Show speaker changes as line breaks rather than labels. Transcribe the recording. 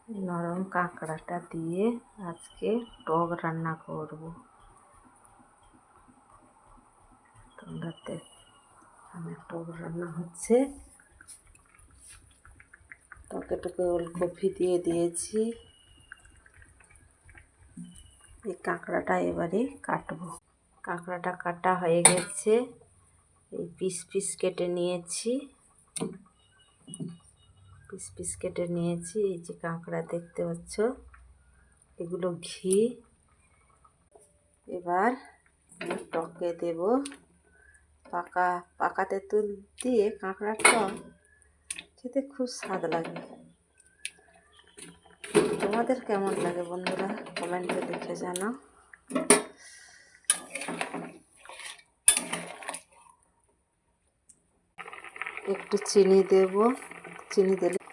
নরম কাঁকড়াটা দিয়ে আজকে টক রান্না করব। তোমরাতে আমার টক রান্না হচ্ছে। টকে টকে ওলকপি দিয়ে দিয়েছি। এই কাঁকড়াটা এবারে কাটবো। কাঁকড়াটা কাটা হয়ে গেছে। এই পিস পিস কেটে নিয়েছি। পিস পিস কেটে নিয়েছি। এই যে কাঁকড়া দেখতে পাচ্ছ, এগুলো ঘি। এবার টকে দেব পাকা তেঁতুল দিয়ে কাঁকড়ার টক খেতে খুব স্বাদ লাগে। তোমাদের কেমন লাগে বন্ধুরা, কমেন্টে লিখে জানাও। একটু চিনি দেব। চিনি দিলে